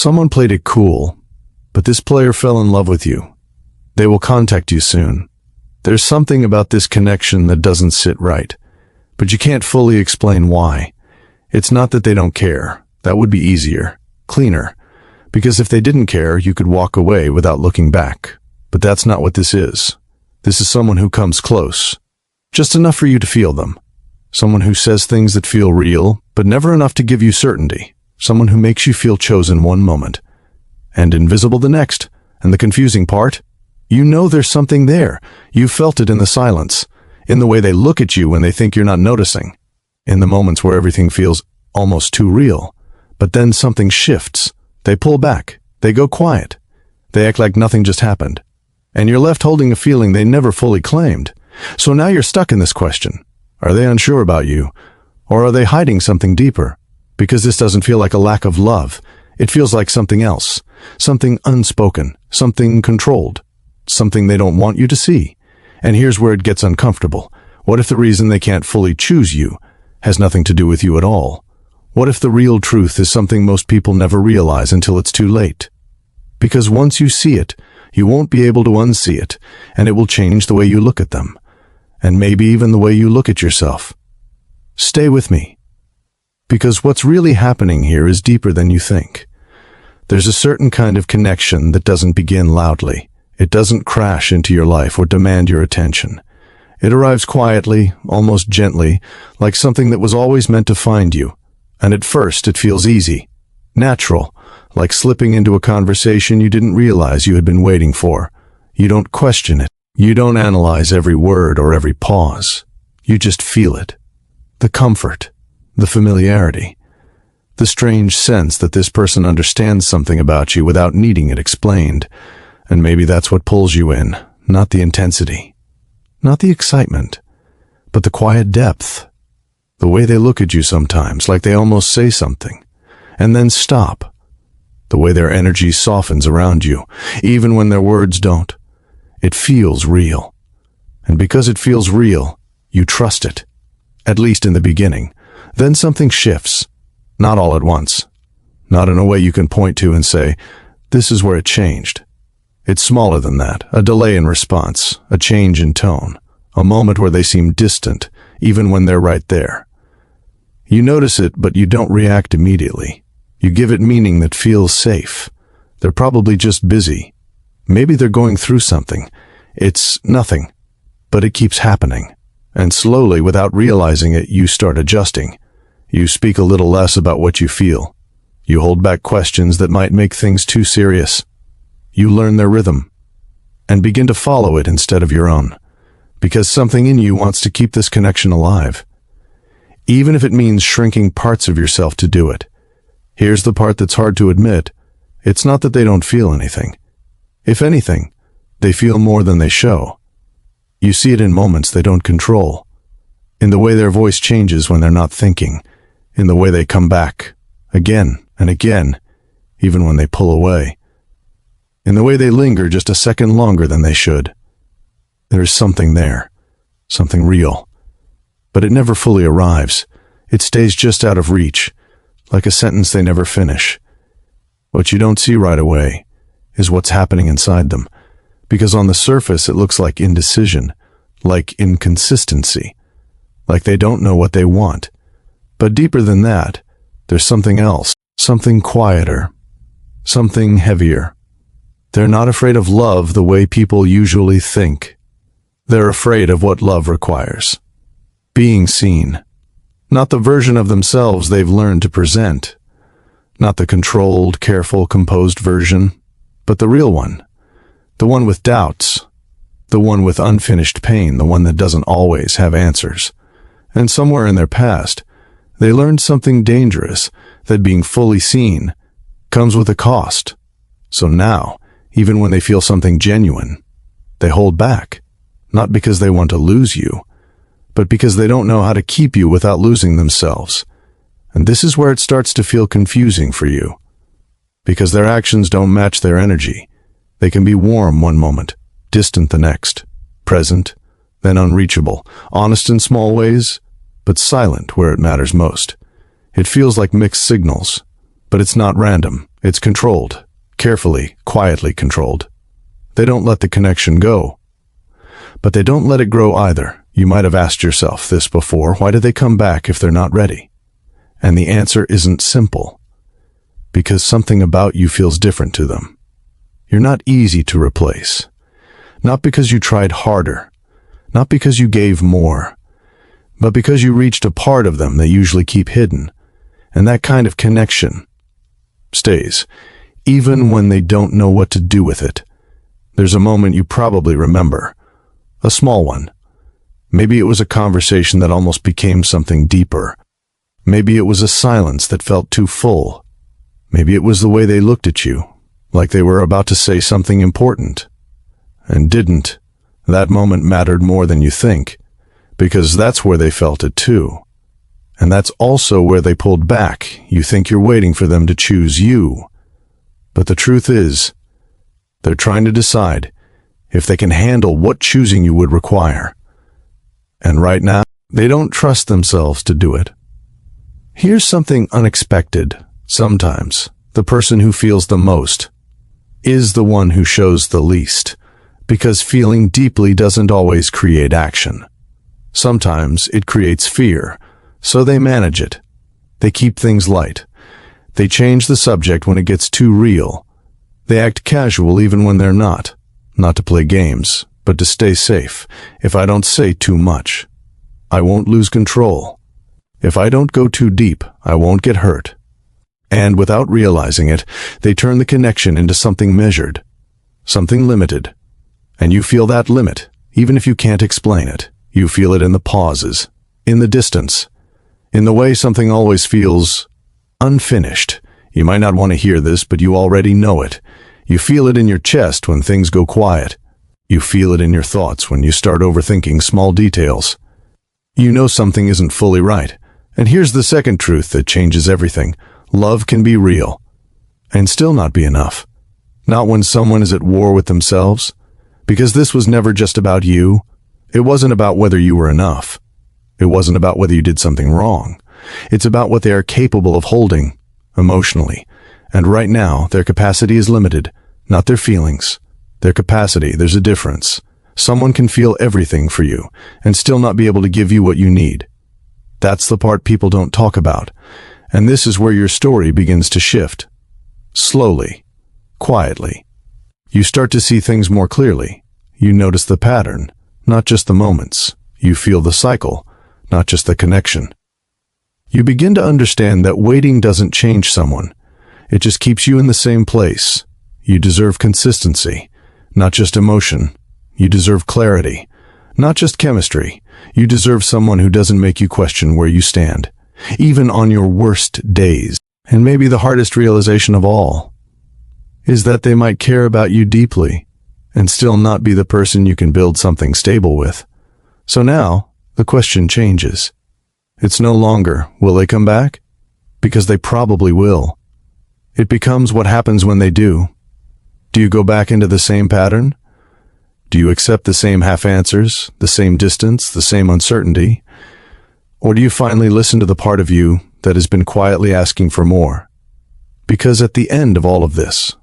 Someone played it cool, but this player fell in love with you. They will contact you soon. There's something about this connection that doesn't sit right, but you can't fully explain why. It's not that they don't care. That would be easier, cleaner, because if they didn't care, you could walk away without looking back. But that's not what this is. This is someone who comes close, just enough for you to feel them. Someone who says things that feel real, but never enough to give you certainty. Someone who makes you feel chosen one moment, and invisible the next. And the confusing part? You know there's something there. You felt it in the silence, in the way they look at you when they think you're not noticing, in the moments where everything feels almost too real. But then something shifts. They pull back. They go quiet. They act like nothing just happened. And you're left holding a feeling they never fully claimed. So now you're stuck in this question. Are they unsure about you? Or are they hiding something deeper? Because this doesn't feel like a lack of love. It feels like something else. Something unspoken. Something controlled. Something they don't want you to see. And here's where it gets uncomfortable. What if the reason they can't fully choose you has nothing to do with you at all? What if the real truth is something most people never realize until it's too late? Because once you see it, you won't be able to unsee it, and it will change the way you look at them, and maybe even the way you look at yourself. Stay with me, because what's really happening here is deeper than you think. There's a certain kind of connection that doesn't begin loudly. It doesn't crash into your life or demand your attention. It arrives quietly, almost gently, like something that was always meant to find you. And at first it feels easy, natural, like slipping into a conversation you didn't realize you had been waiting for. You don't question it. You don't analyze every word or every pause. You just feel it. The comfort, the familiarity, the strange sense that this person understands something about you without needing it explained. And maybe that's what pulls you in, not the intensity, not the excitement, but the quiet depth. The way they look at you sometimes, like they almost say something, and then stop. The way their energy softens around you, even when their words don't. It feels real. And because it feels real, you trust it. At least in the beginning. Then something shifts. Not all at once. Not in a way you can point to and say, this is where it changed. It's smaller than that. A delay in response. A change in tone. A moment where they seem distant, even when they're right there. You notice it, but you don't react immediately. You give it meaning that feels safe. They're probably just busy. Maybe they're going through something. It's nothing, but it keeps happening. And slowly, without realizing it, you start adjusting. You speak a little less about what you feel. You hold back questions that might make things too serious. You learn their rhythm and begin to follow it instead of your own, because something in you wants to keep this connection alive. Even if it means shrinking parts of yourself to do it. Here's the part that's hard to admit. It's not that they don't feel anything. If anything, they feel more than they show. You see it in moments they don't control. In the way their voice changes when they're not thinking. In the way they come back, again and again, even when they pull away. In the way they linger just a second longer than they should. There's something there. Something real. But it never fully arrives. It stays just out of reach, like a sentence they never finish. What you don't see right away is what's happening inside them, because on the surface it looks like indecision, like inconsistency, like they don't know what they want. But deeper than that, there's something else, something quieter, something heavier. They're not afraid of love the way people usually think. They're afraid of what love requires. Being seen. Not the version of themselves they've learned to present. Not the controlled, careful, composed version, but the real one. The one with doubts. The one with unfinished pain, the one that doesn't always have answers. And somewhere in their past, they learned something dangerous, that being fully seen comes with a cost. So now, even when they feel something genuine, they hold back. Not because they want to lose you, but because they don't know how to keep you without losing themselves. And this is where it starts to feel confusing for you. Because their actions don't match their energy. They can be warm one moment, distant the next, present, then unreachable, honest in small ways, but silent where it matters most. It feels like mixed signals, but it's not random. It's controlled, carefully, quietly controlled. They don't let the connection go. But they don't let it grow either. You might have asked yourself this before. Why do they come back if they're not ready? And the answer isn't simple. Because something about you feels different to them. You're not easy to replace. Not because you tried harder. Not because you gave more. But because you reached a part of them they usually keep hidden. And that kind of connection stays, even when they don't know what to do with it. There's a moment you probably remember. A small one. Maybe it was a conversation that almost became something deeper. Maybe it was a silence that felt too full. Maybe it was the way they looked at you, like they were about to say something important. And didn't. That moment mattered more than you think, because that's where they felt it too. And that's also where they pulled back. You think you're waiting for them to choose you. But the truth is, they're trying to decide if they can handle what choosing you would require. And right now, they don't trust themselves to do it. Here's something unexpected. Sometimes, the person who feels the most is the one who shows the least, because feeling deeply doesn't always create action. Sometimes it creates fear, so they manage it. They keep things light. They change the subject when it gets too real. They act casual even when they're not to play games, but to stay safe. If I don't say too much, I won't lose control. If I don't go too deep, I won't get hurt. And without realizing it, they turn the connection into something measured, something limited. And you feel that limit, even if you can't explain it. You feel it in the pauses, in the distance, in the way something always feels unfinished. You might not want to hear this, but you already know it. You feel it in your chest when things go quiet. You feel it in your thoughts when you start overthinking small details. You know something isn't fully right. And here's the second truth that changes everything. Love can be real and still not be enough. Not when someone is at war with themselves. Because this was never just about you. It wasn't about whether you were enough. It wasn't about whether you did something wrong. It's about what they are capable of holding emotionally. And right now, their capacity is limited, not their feelings. Their capacity, there's a difference. Someone can feel everything for you and still not be able to give you what you need. That's the part people don't talk about. And this is where your story begins to shift. Slowly, quietly. You start to see things more clearly. You notice the pattern, not just the moments. You feel the cycle, not just the connection. You begin to understand that waiting doesn't change someone. It just keeps you in the same place. You deserve consistency, not just emotion. You deserve clarity, not just chemistry. You deserve someone who doesn't make you question where you stand, even on your worst days. And maybe the hardest realization of all is that they might care about you deeply and still not be the person you can build something stable with. So now, the question changes. It's no longer, will they come back? Because they probably will. It becomes what happens when they do. Do you go back into the same pattern? Do you accept the same half answers, the same distance, the same uncertainty? Or do you finally listen to the part of you that has been quietly asking for more? Because at the end of all of this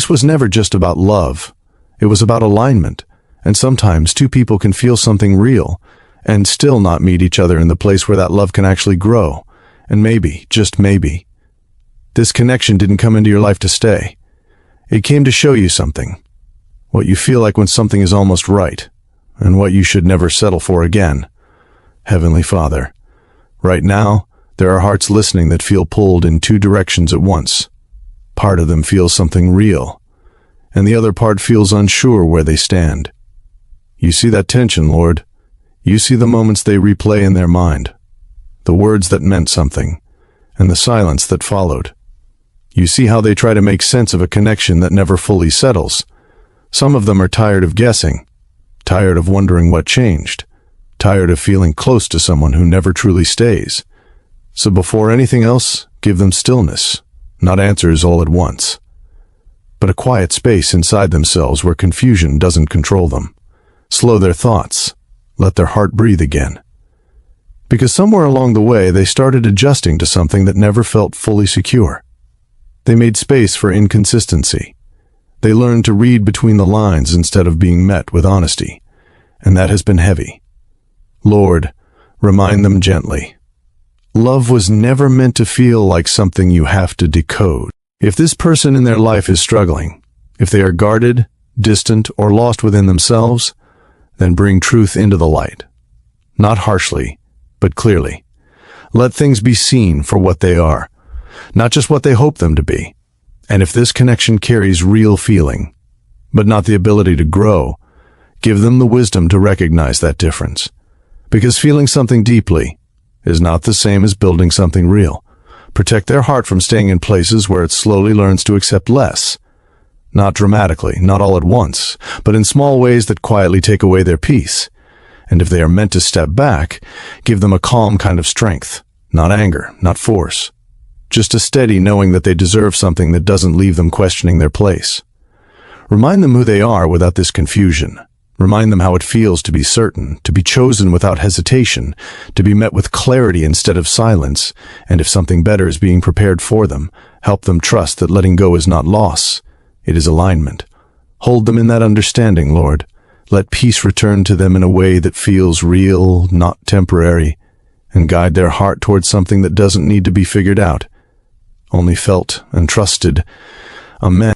was never just about love. It was about alignment. And sometimes two people can feel something real and still not meet each other in the place where that love can actually grow. And maybe, just maybe, this connection didn't come into your life to stay. It came to show you something. What you feel like when something is almost right, and what you should never settle for again. Heavenly Father, right now, there are hearts listening that feel pulled in two directions at once. Part of them feels something real, and the other part feels unsure where they stand. You see that tension, Lord. You see the moments they replay in their mind, the words that meant something, and the silence that followed. You see how they try to make sense of a connection that never fully settles. Some of them are tired of guessing, tired of wondering what changed, tired of feeling close to someone who never truly stays. So before anything else, give them stillness, not answers all at once, but a quiet space inside themselves where confusion doesn't control them. Slow their thoughts, let their heart breathe again. Because somewhere along the way they started adjusting to something that never felt fully secure. They made space for inconsistency. They learned to read between the lines instead of being met with honesty. And that has been heavy. Lord, remind them gently. Love was never meant to feel like something you have to decode. If this person in their life is struggling, if they are guarded, distant, or lost within themselves, then bring truth into the light. Not harshly, but clearly. Let things be seen for what they are, not just what they hope them to be. And if this connection carries real feeling, but not the ability to grow, give them the wisdom to recognize that difference. Because feeling something deeply is not the same as building something real. Protect their heart from staying in places where it slowly learns to accept less. Not dramatically, not all at once, but in small ways that quietly take away their peace. And if they are meant to step back, give them a calm kind of strength, not anger, not force. Just a steady knowing that they deserve something that doesn't leave them questioning their place. Remind them who they are without this confusion. Remind them how it feels to be certain, to be chosen without hesitation, to be met with clarity instead of silence, and if something better is being prepared for them, help them trust that letting go is not loss, it is alignment. Hold them in that understanding, Lord. Let peace return to them in a way that feels real, not temporary, and guide their heart towards something that doesn't need to be figured out, only felt and trusted. Amen.